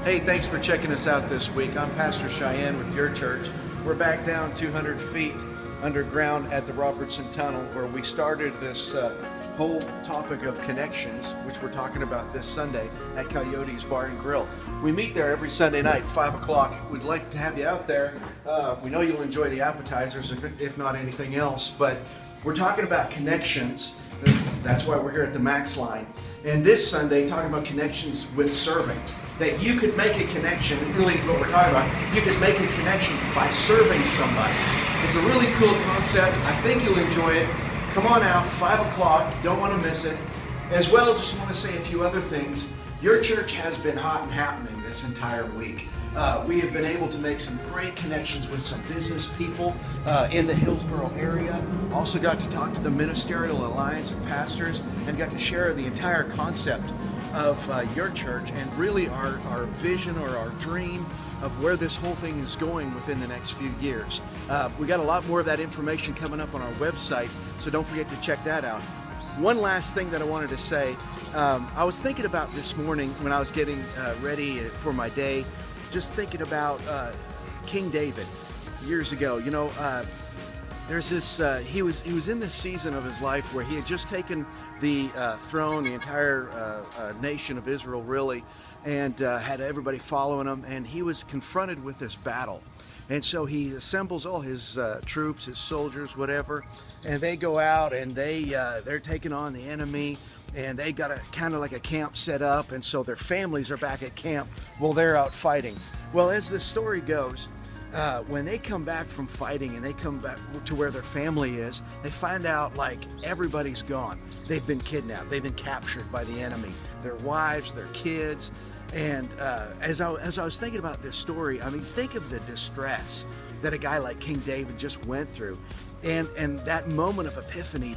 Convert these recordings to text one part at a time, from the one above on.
Hey, thanks for checking us out this week. I'm Pastor Cheyenne with your church. We're back down 200 feet underground at the Robertson Tunnel where we started this whole topic of connections, which we're talking about this Sunday at Coyote's Bar and Grill. We meet there every Sunday night, 5 o'clock. We'd like to have you out there. We know you'll enjoy the appetizers, if not anything else, but we're talking about connections. That's why we're here at the Max Line. And this Sunday, talking about connections with serving. That you could make a connection, and really is what we're talking about, you could make a connection by serving somebody. It's a really cool concept. I think you'll enjoy it. Come on out, 5 o'clock, you don't want to miss it. As well, just want to say a few other things. Your church has been hot and happening this entire week. We have been able to make some great connections with some business people in the Hillsboro area. Also got to talk to the Ministerial Alliance of Pastors and got to share the entire concept of your church and really our vision or our dream of where this whole thing is going within the next few years. We got a lot more of that information coming up on our website, so don't forget to check that out. One last thing that I wanted to say, I was thinking about this morning when I was getting ready for my day, just thinking about King David years ago. You know, there's this, he was in this season of his life where he had just taken the throne, the entire nation of Israel really, and had everybody following him, and he was confronted with this battle. And so he assembles all his troops, his soldiers, whatever, and they go out and they're taking on the enemy, and they got a kind of like a camp set up, and so their families are back at camp while they're out fighting. Well, as the story goes, when they come back from fighting and they come back to where their family is, they find out like everybody's gone. They've been kidnapped. They've been captured by the enemy. Their wives, their kids. And as I was thinking about this story, I mean, think of the distress that a guy like King David just went through. And that moment of epiphany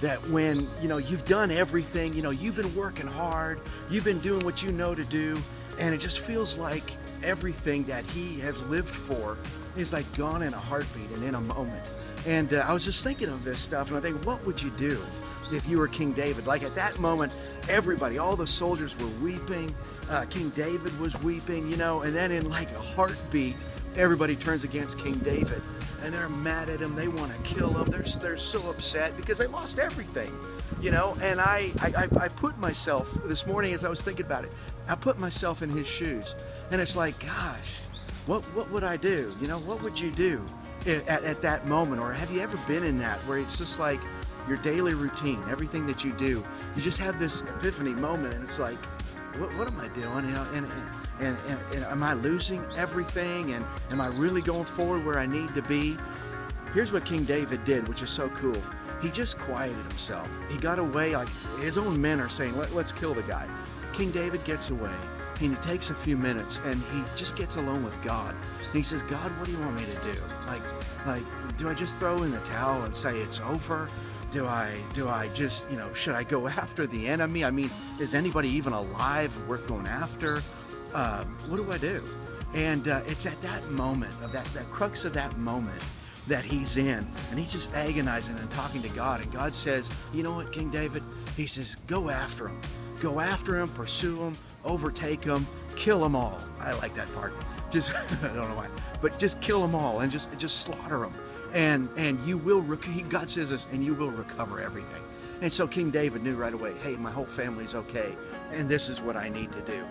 that when, you know, you've done everything, you know, you've been working hard, you've been doing what you know to do, and it just feels like everything that he has lived for is like gone in a heartbeat and in a moment. And I was just thinking of this stuff, and I think, what would you do if you were King David? Like at that moment, everybody, all the soldiers were weeping. King David was weeping, you know, and then in like a heartbeat, everybody turns against King David, and they're mad at him. They want to kill him. They're so upset because they lost everything, you know. And I put myself this morning as I was thinking about it. I put myself in his shoes, and it's like, gosh, what would I do? You know, what would you do at that moment? Or have you ever been in that where it's just like your daily routine, everything that you do, you just have this epiphany moment, and it's like, what am I doing? You know, and am I losing everything? And am I really going forward where I need to be? Here's what King David did, which is so cool. He just quieted himself. He got away, like his own men are saying, let's kill the guy. King David gets away, and he takes a few minutes, and he just gets alone with God. And he says, God, what do you want me to do? Like, do I just throw in the towel and say it's over? Do I just, you know, should I go after the enemy? I mean, is anybody even alive worth going after? What do I do? And it's at that moment, of that crux of that moment that he's in, and he's just agonizing and talking to God. And God says, you know what, King David? He says, go after him. Go after him, pursue him, overtake him, kill them all. I like that part. Just, I don't know why, but just kill them all and just slaughter them. And you will, God says this, and you will recover everything. And so King David knew right away, hey, my whole family's okay, and this is what I need to do.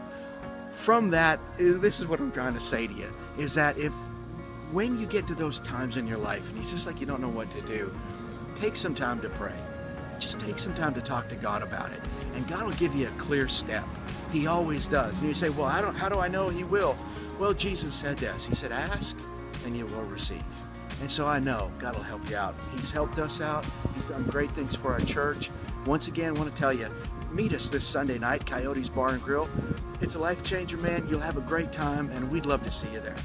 From that, this is what I'm trying to say to you, is that when you get to those times in your life, and it's just like you don't know what to do, take some time to pray. Just take some time to talk to God about it, and God will give you a clear step. He always does. And you say, well, how do I know He will? Well, Jesus said this. He said, ask, and you will receive. And so I know God will help you out. He's helped us out. He's done great things for our church. Once again, I want to tell you, meet us this Sunday night, Coyote's Bar and Grill. It's a life changer, man. You'll have a great time, and we'd love to see you there.